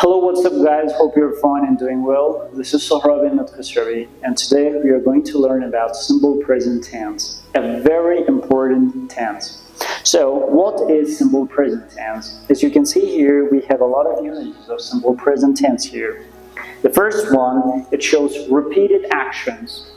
Hello, what's up guys? Hope you're fine and doing well. This is Sohrab Khosravi, and today we are going to learn about simple present tense, a very important tense. So, what is simple present tense? As you can see here, we have a lot of usages of simple present tense here. The first one, it shows repeated actions.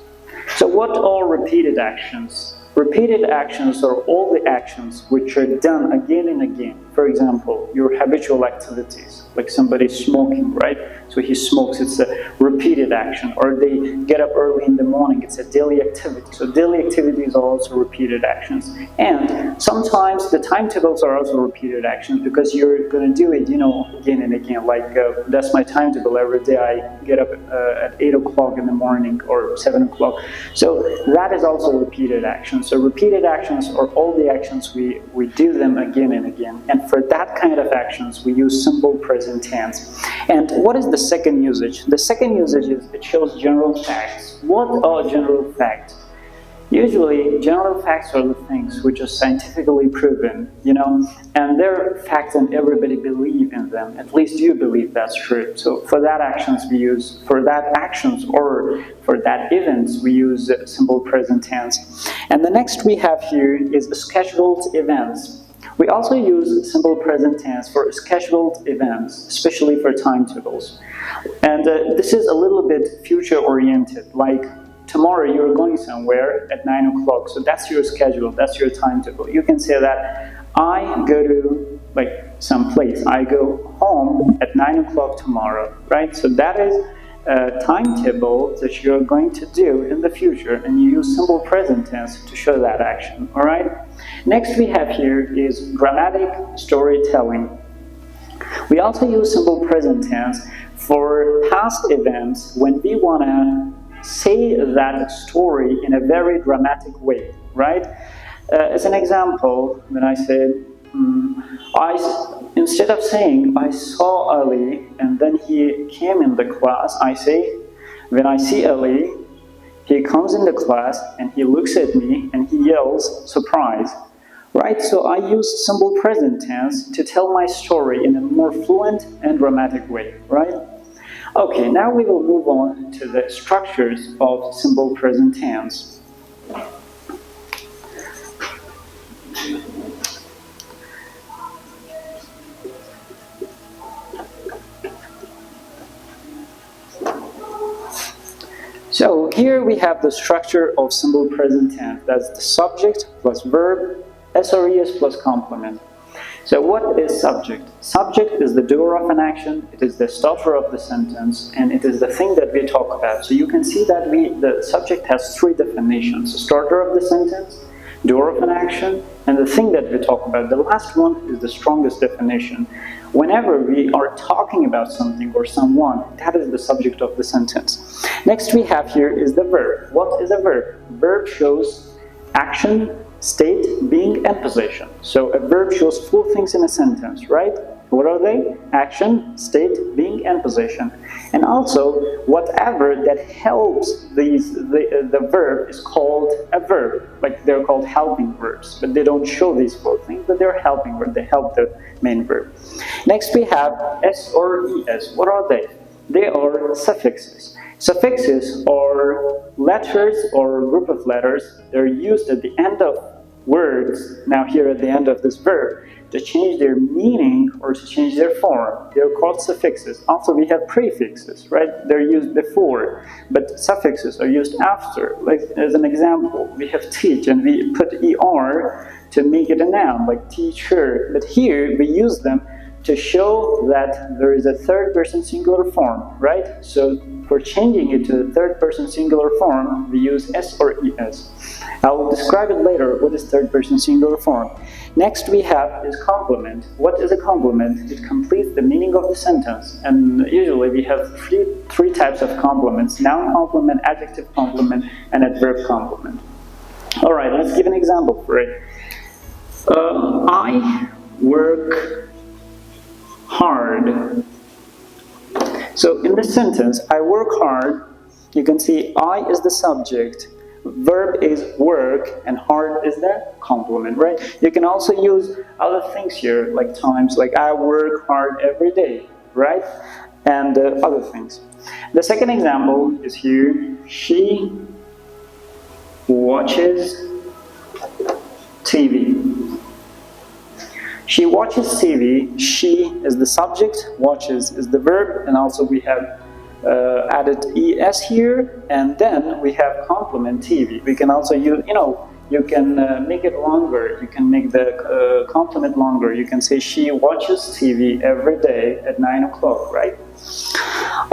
So, what are repeated actions? Repeated actions are all the actions which are done again and again. For example, your habitual activities, like somebody smoking, right? So he smokes, it's a repeated action. Or they get up early in the morning, it's a daily activity. So daily activities are also repeated actions. And sometimes the timetables are also repeated actions because you're going to do it, again and again. Like that's my timetable every day. I get up at 8 o'clock in the morning or 7 o'clock. So that is also repeated actions. So repeated actions are all the actions we do them again and again. And for that kind of actions, we use simple present tense. And what is the second usage? The second usage is it shows general facts. What are general facts? Usually, general facts are the things which are scientifically proven, and they're facts and everybody believes in them. At least you believe that's true. So for that actions we use, for that actions or for that events we use simple present tense. And the next we have here is scheduled events. We also use simple present tense for scheduled events, especially for timetables. And this is a little bit future-oriented, like tomorrow you're going somewhere at 9 o'clock, so that's your schedule, that's your timetable. You can say that I go to some place, I go home at 9 o'clock tomorrow, right? So that is a timetable that you're going to do in the future, and you use simple present tense to show that action, all right? Next we have here is dramatic storytelling. We also use simple present tense for past events when we want to say that story in a very dramatic way, right? As an example, when I said, instead of saying, I saw Ali and then he came in the class, I say, when I see Ali, he comes in the class and he looks at me and he yells, surprise. Right, so I use simple present tense to tell my story in a more fluent and dramatic way, right? Okay, now we will move on to the structures of simple present tense. So here we have the structure of simple present tense. That's the subject plus verb, SRES plus complement. So what is subject? Subject is the doer of an action, it is the starter of the sentence, and it is the thing that we talk about. So you can see that the subject has three definitions: the starter of the sentence, doer of an action, and the thing that we talk about. The last one is the strongest definition. Whenever we are talking about something or someone, that is the subject of the sentence. Next we have here is the verb. What is a verb? Verb shows action, state, being, and possession. So a verb shows four things in a sentence, right? What are they? Action, state, being, and possession. And also, whatever that helps the verb is called a verb. Like they're called helping verbs, but they don't show these four things, but they're helping verbs. They help the main verb. Next we have S or ES. What are they? They are suffixes. Suffixes are letters or a group of letters. They're used at the end of words, now here at the end of this verb, to change their meaning or to change their form. They're called suffixes. Also we have prefixes, right? They're used before, but suffixes are used after. Like as an example, we have teach and we put ER to make it a noun, like teacher. But here we use them to show that there is a third person singular form, right? So for changing it to the third person singular form, we use S or ES. I will describe it later, what is third person singular form. Next we have is complement. What is a complement? It completes the meaning of the sentence. And usually we have three types of complements: noun complement, adjective complement, and adverb complement. Alright, let's give an example for it. I work hard. So in this sentence, I work hard, you can see I is the subject, verb is work, and hard is the complement, right? You can also use other things here, like times, like I work hard every day. right? And other things. The second example is here. She watches TV. She watches TV. She is the subject, watches is the verb, and also we have added es here, and then we have complement TV. We can also use, you can make it longer. You can make the complement longer. You can say she watches TV every day at 9 o'clock, right?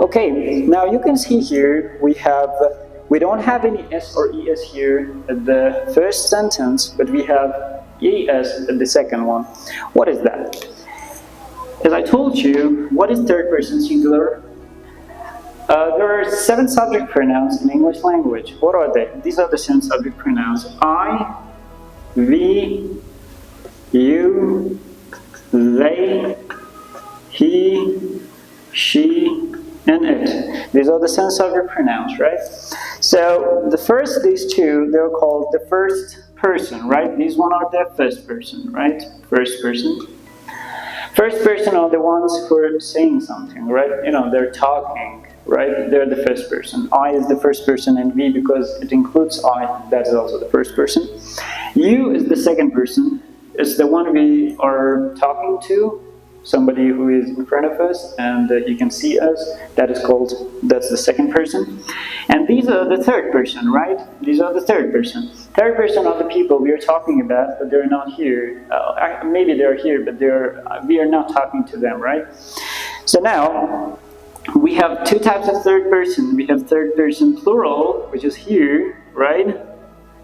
Okay, now you can see here we don't have any s or es here at the first sentence, but we have es at the second one. What is that? As I told you, what is third person singular? There are 7 subject pronouns in English language. What are they? These are the 7 subject pronouns. I, we, you, they, he, she, and it. These are the 7 subject pronouns, right? So these 2, they're called the first person, right? These one are the first person, right? First person. First person are the ones who are saying something, right? They're talking, right? They're the first person. I is the first person, and we, because it includes I, that is also the first person. You is the second person. It's the one we are talking to, somebody who is in front of us, and you can see us. That's the second person. And these are the third person, right? These are the third person. Third person are the people we are talking about, but they're not here. Maybe they're here, but we are not talking to them, right? So now, we have 2 types of third person. We have third person plural, which is here, right?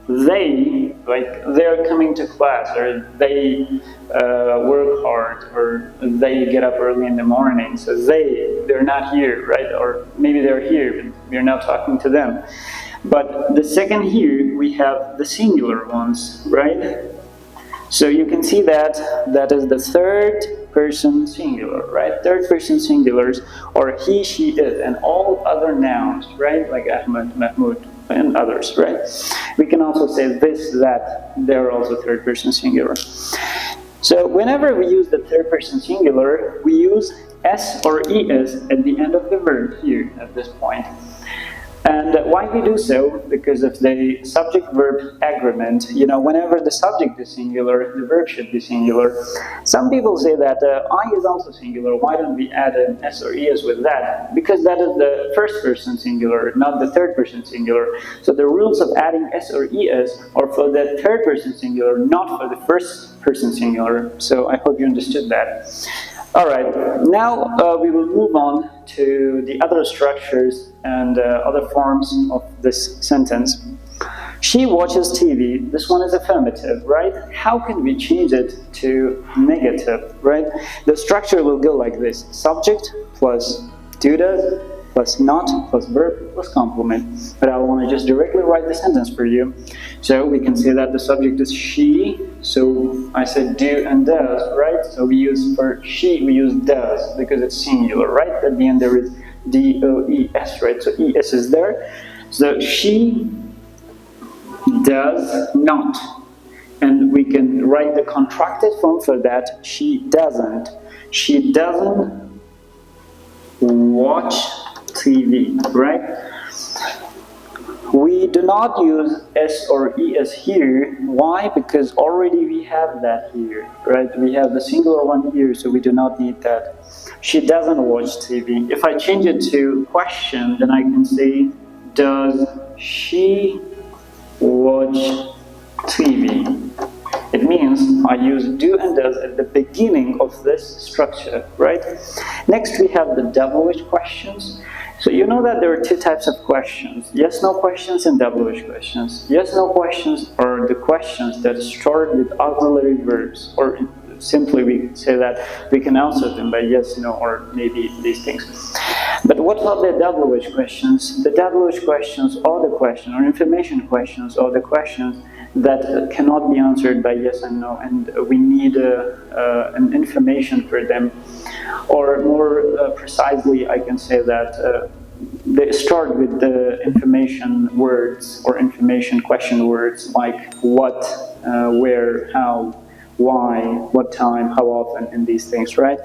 They, like they're coming to class, or they work hard, or they get up early in the morning. So they're not here, right? Or maybe they're here, but we're not talking to them. But the second here, we have the singular ones, right? So you can see that is the third person singular, right? Third person singulars, or he, she, it, and all other nouns, right? Like Ahmed, Mahmoud, and others, right? We can also say this, that, they're also third person singular. So whenever we use the third person singular, we use s or es at the end of the verb here at this point. And why we do so? Because of the subject-verb agreement. Whenever the subject is singular, the verb should be singular. Some people say that I is also singular. Why don't we add an s or es with that? Because that is the first person singular, not the third person singular. So the rules of adding s or es are for the third person singular, not for the first person singular. So I hope you understood that. All right, now we will move on to the other structures and other forms of this sentence. She watches TV. This one is affirmative, right? How can we change it to negative, right? The structure will go like this. Subject plus do does plus not plus verb plus complement. But I want to just directly write the sentence for you. So we can say that the subject is she. So I said do and does, right? So we use for she, we use does because it's singular, right? At the end there is D-O-E-S, right? So E-S is there. So she does not. And we can write the contracted form for that. She doesn't. She doesn't watch TV, right? We do not use S or ES here. Why? Because already we have that here, right? We have the singular one here, so we do not need that. She doesn't watch TV. If I change it to question, then I can say, does she watch TV? It means I use do and does at the beginning of this structure, right? Next we have the double-ish questions. So you know that there are 2 types of questions. Yes-no questions and double-ish questions. Yes-no questions are the questions that start with auxiliary verbs, or simply we say that we can answer them by yes, no, or maybe these things. But what are the double-ish questions? The double-ish questions are the questions, or information questions, are the questions that cannot be answered by yes and no, and we need an information for them. Or more precisely, I can say that they start with the information words or information question words like what, where, how, why, what time, how often, and these things, right?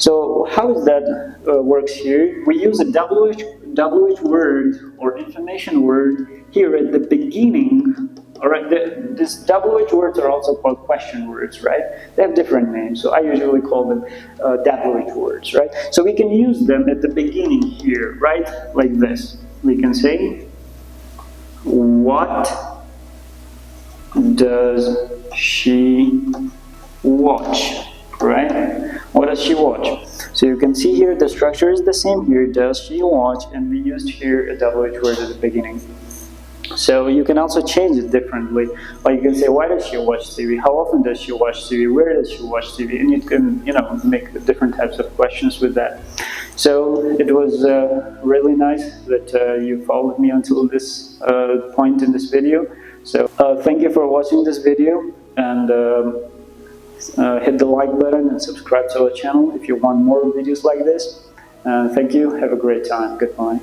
So how is that works here? We use a WH word or information word here at the beginning. All right, these WH words are also called question words, right? They have different names, so I usually call them WH words, right? So we can use them at the beginning here, right? Like this. We can say, what does she watch? Right? What does she watch? So you can see here the structure is the same here. Does she watch? And we used here a WH word at the beginning. So you can also change it differently. Or you can say, why does she watch TV? How often does she watch TV? Where does she watch TV? And you can, make different types of questions with that. So it was really nice that you followed me until this point in this video. So thank you for watching this video, and hit the like button and subscribe to our channel if you want more videos like this. Thank you. Have a great time. Goodbye.